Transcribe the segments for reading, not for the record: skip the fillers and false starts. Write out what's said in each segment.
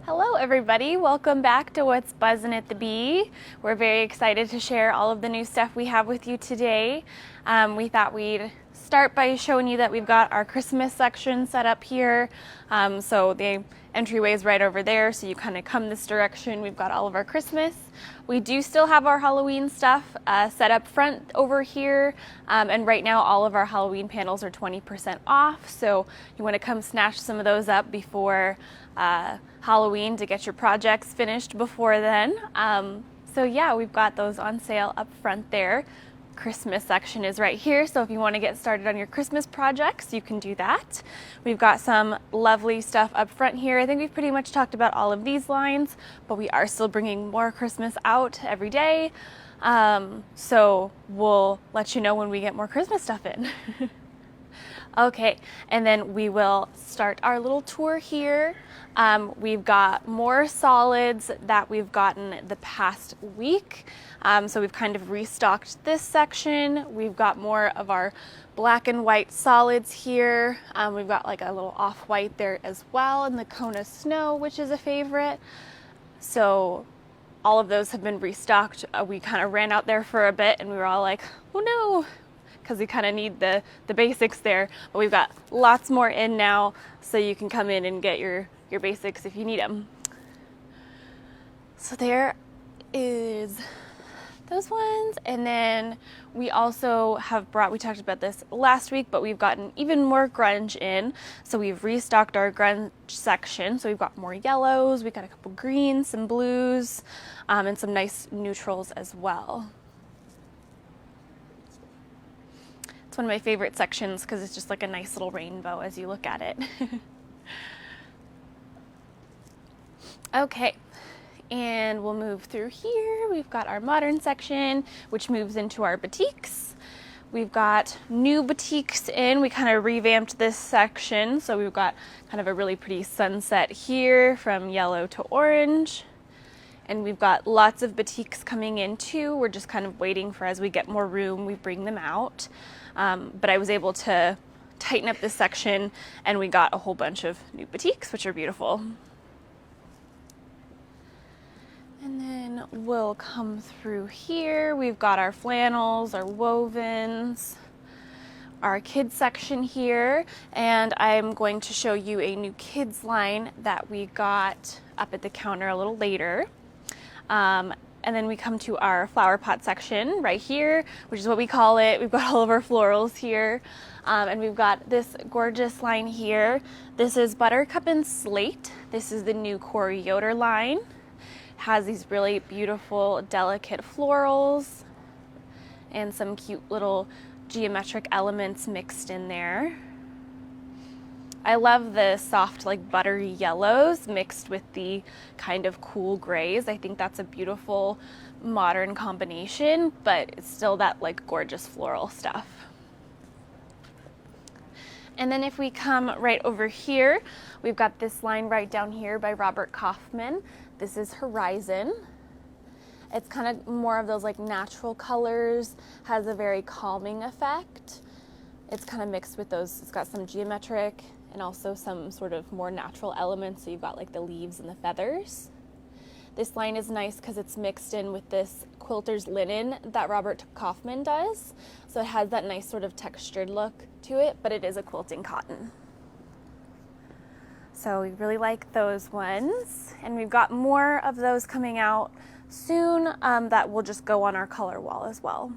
Hello everybody, welcome back to What's Buzzin' at the Bee. We're very excited to share all of the new stuff we have with you today. We thought we'd start by showing you that we've got our Christmas section set up here. So the entryway is right over there, so you kind of come this direction. We've got all of our Christmas. We do still have our Halloween stuff set up front over here, and right now all of our Halloween panels are 20% off, so you want to come snatch some of those up before Halloween to get your projects finished before then. So yeah, we've got those on sale up front there. Christmas section is right here, so if you want to get started on your Christmas projects, you can do that. We've got some lovely stuff up front here. I think we've pretty much talked about all of these lines, but we are still bringing more Christmas out every day. So we'll let you know when we get more Christmas stuff in. Okay, and then we will start our little tour here. We've got more solids that we've gotten the past week. So we've kind of restocked this section. We've got more of our black and white solids here. We've got like a little off-white there as well, and the Kona Snow, which is a favorite. So all of those have been restocked. We kind of ran out there for a bit and we were all like, oh no, because we kind of need the basics there. But we've got lots more in now, so you can come in and get your basics if you need them. So there is those ones, and then we also have brought, we talked about this last week, but we've gotten even more grunge in. So we've restocked our grunge section. So we've got more yellows, we've got a couple greens, some blues, and some nice neutrals as well. It's one of my favorite sections because it's just like a nice little rainbow as you look at it. Okay, and we'll move through here. We've got our modern section, which moves into our batiks. We've got new batiks in. We kind of revamped this section, so we've got kind of a really pretty sunset here from yellow to orange. And we've got lots of batiks coming in too. We're just kind of waiting for, as we get more room, we bring them out. But I was able to tighten up this section, and we got a whole bunch of new batiks, which are beautiful. And then we'll come through here. We've got our flannels, our wovens, our kids section here, and I'm going to show you a new kids line that we got up at the counter a little later. And then we come to our flower pot section right here, which is what we call it. We've got all of our florals here, and we've got this gorgeous line here. This is Buttercup and Slate. This is the new Corey Yoder line. Has these really beautiful, delicate florals and some cute little geometric elements mixed in there. I love the soft, like buttery yellows mixed with the kind of cool grays. I think that's a beautiful modern combination, but it's still that like gorgeous floral stuff. And then if we come right over here, we've got this line right down here by Robert Kaufman. This is Horizon. It's kind of more of those like natural colors, has a very calming effect. It's kind of mixed with those, it's got some geometric and also some sort of more natural elements. So you've got like the leaves and the feathers. This line is nice because it's mixed in with this quilter's linen that Robert Kaufman does. So it has that nice sort of textured look to it, but it is a quilting cotton. So we really like those ones. And we've got more of those coming out soon that will just go on our color wall as well.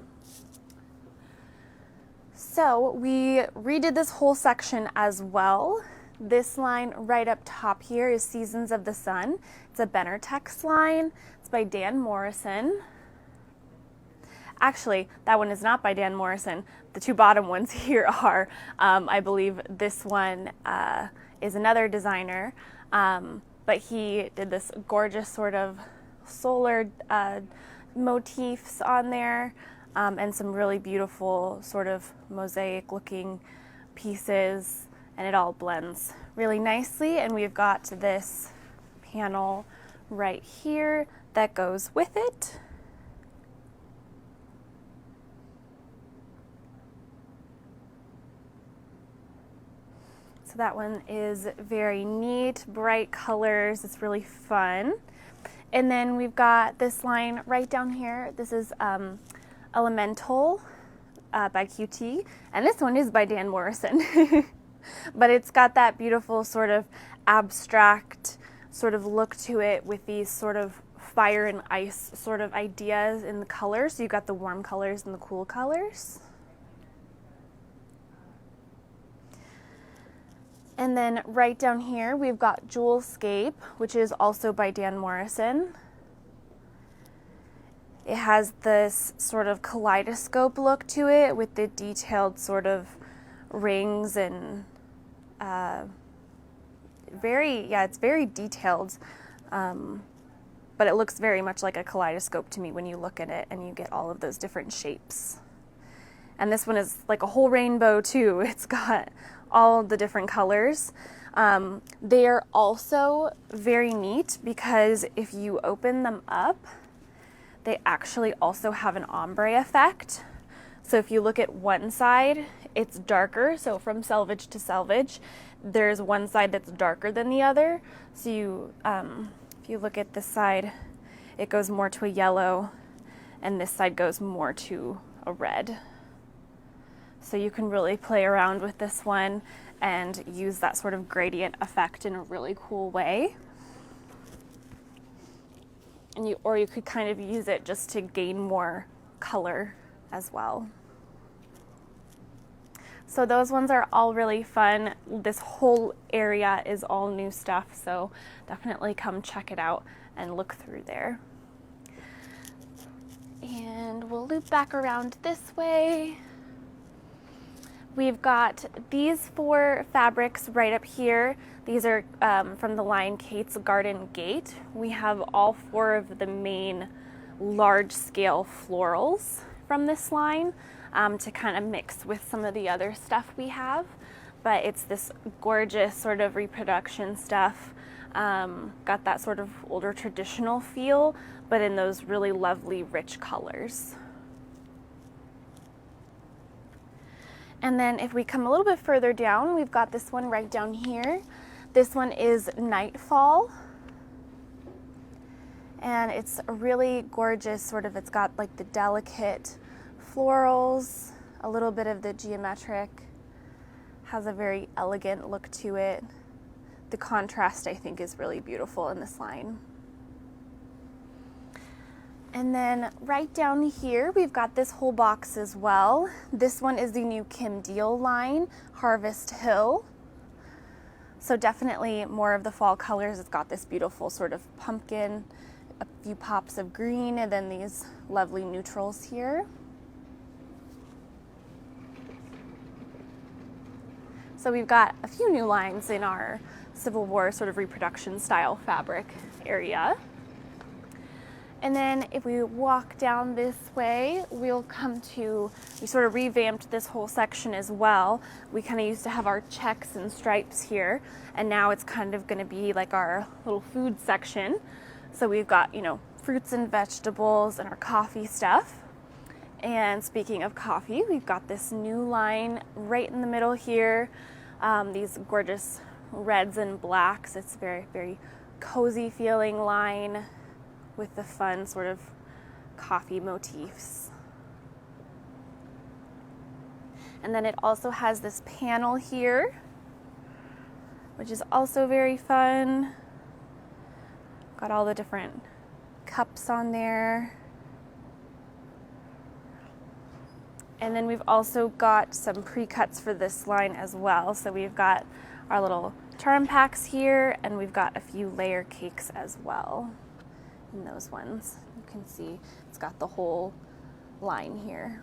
So we redid this whole section as well. This line right up top here is Seasons of the Sun. It's a Benartex line. It's by Dan Morrison. Actually, that one is not by Dan Morrison. The two bottom ones here are, I believe this one is another designer, but he did this gorgeous sort of solar motifs on there, and some really beautiful sort of mosaic looking pieces, and it all blends really nicely. And we've got this panel right here that goes with it. So that one is very neat, bright colors. It's really fun. And then we've got this line right down here. This is Elemental by QT, and this one is by Dan Morrison. But it's got that beautiful sort of abstract sort of look to it with these sort of fire and ice sort of ideas in the colors. So you've got the warm colors and the cool colors. And then right down here we've got Jewelscape, which is also by Dan Morrison. It has this sort of kaleidoscope look to it with the detailed sort of rings and it's very detailed, but it looks very much like a kaleidoscope to me when you look at it and you get all of those different shapes. And this one is like a whole rainbow too. It's got all the different colors. They are also very neat because if you open them up, they actually also have an ombre effect. So if you look at one side, it's darker. So from selvage to selvage, there's one side that's darker than the other. So if you look at this side, it goes more to a yellow, and this side goes more to a red. So you can really play around with this one and use that sort of gradient effect in a really cool way. And you could kind of use it just to gain more color as well. So those ones are all really fun. This whole area is all new stuff, so definitely come check it out and look through there. And we'll loop back around this way. We've got these 4 fabrics right up here. These are from the line Kate's Garden Gate. We have all 4 of the main large-scale florals from this line to kind of mix with some of the other stuff we have. But it's this gorgeous sort of reproduction stuff. Got that sort of older traditional feel, but in those really lovely rich colors. And then if we come a little bit further down, we've got this one right down here. This one is Nightfall. And it's a really gorgeous sort of, it's got like the delicate florals, a little bit of the geometric, has a very elegant look to it. The contrast, I think, is really beautiful in this line. And then right down here, we've got this whole box as well. This one is the new Kim Deal line, Harvest Hill. So definitely more of the fall colors. It's got this beautiful sort of pumpkin, a few pops of green, and then these lovely neutrals here. So we've got a few new lines in our Civil War sort of reproduction style fabric area. And then if we walk down this way, we'll come to, we sort of revamped this whole section as well. We kind of used to have our checks and stripes here, and now it's kind of going to be like our little food section. So we've got, you know, fruits and vegetables and our coffee stuff. And speaking of coffee, we've got this new line right in the middle here. These gorgeous reds and blacks. It's very, very cozy feeling line with the fun sort of coffee motifs. And then it also has this panel here, which is also very fun. Got all the different cups on there. And then we've also got some pre-cuts for this line as well. So we've got our little charm packs here, and we've got a few layer cakes as well. In those ones, you can see it's got the whole line here.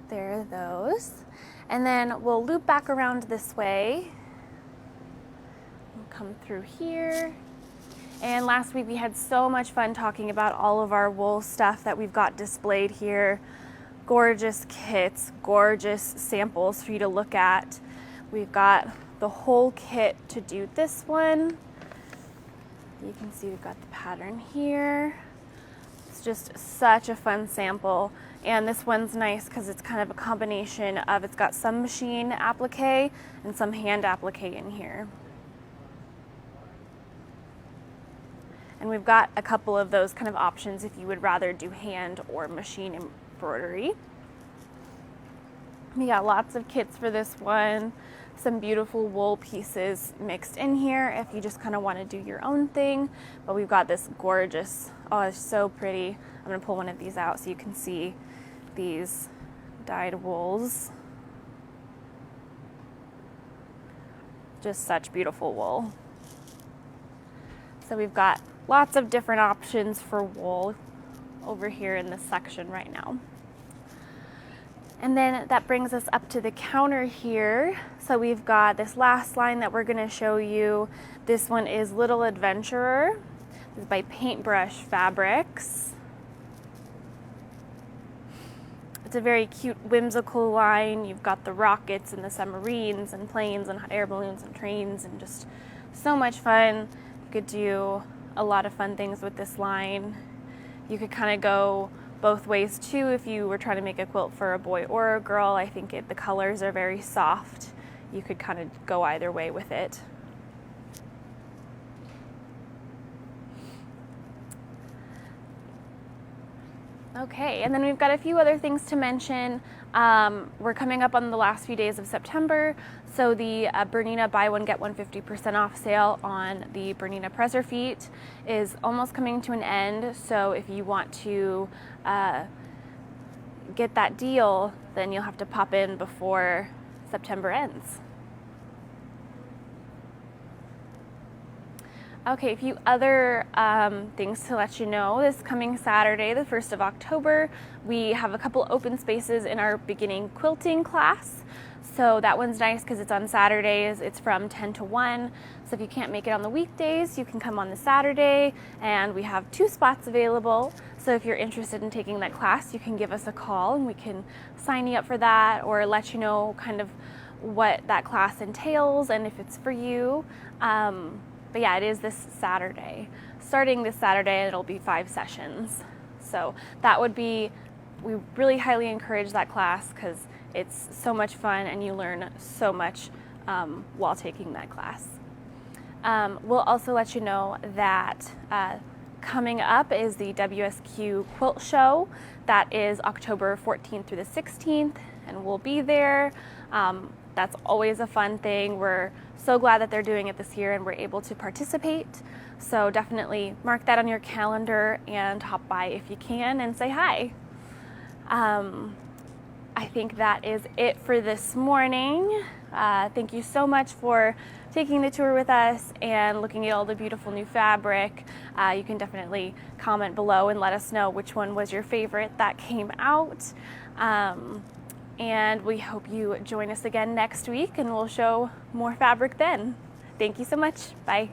There are those. And then we'll loop back around this way. We'll come through here. And last week we had so much fun talking about all of our wool stuff that we've got displayed here. Gorgeous kits, gorgeous samples for you to look at. We've got the whole kit to do this one. You can see we've got the pattern here. It's just such a fun sample. And this one's nice because it's kind of a combination of, it's got some machine applique and some hand applique in here. And we've got a couple of those kind of options if you would rather do hand or machine embroidery. We got lots of kits for this one. Some beautiful wool pieces mixed in here if you just kind of want to do your own thing. But we've got this gorgeous, oh, it's so pretty. I'm going to pull one of these out so you can see these dyed wools. Just such beautiful wool. So we've got lots of different options for wool over here in this section right now. And then that brings us up to the counter here. So we've got this last line that we're going to show you. This one is Little Adventurer. This is by Paintbrush Fabrics. It's a very cute, whimsical line. You've got the rockets and the submarines and planes and hot air balloons and trains and just so much fun. You could do a lot of fun things with this line. You could kind of go both ways too if you were trying to make a quilt for a boy or a girl. I think the colors are very soft. You could kind of go either way with it. Okay, and then we've got a few other things to mention. We're coming up on the last few days of September, so the Bernina Buy One Get One 50% off sale on the Bernina presser feet is almost coming to an end. So if you want to get that deal, then you'll have to pop in before September ends. Okay, a few other things to let you know. This coming Saturday, the 1st of October, we have a couple open spaces in our beginning quilting class. So that one's nice because it's on Saturdays. It's from 10 to 1. So if you can't make it on the weekdays, you can come on the Saturday, and we have 2 spots available. So if you're interested in taking that class, you can give us a call and we can sign you up for that or let you know kind of what that class entails and if it's for you. But yeah, it is this Saturday. Starting this Saturday, it'll be 5 sessions. So that would be, we really highly encourage that class because it's so much fun and you learn so much while taking that class. We'll also let you know that coming up is the WSQ Quilt Show. That is October 14th through the 16th, and we'll be there. That's always a fun thing. We're so glad that they're doing it this year and we're able to participate. So definitely mark that on your calendar and hop by if you can and say hi. I think that is it for this morning. Thank you so much for taking the tour with us and looking at all the beautiful new fabric. You can definitely comment below and let us know which one was your favorite that came out. And we hope you join us again next week and we'll show more fabric then. Thank you so much. Bye.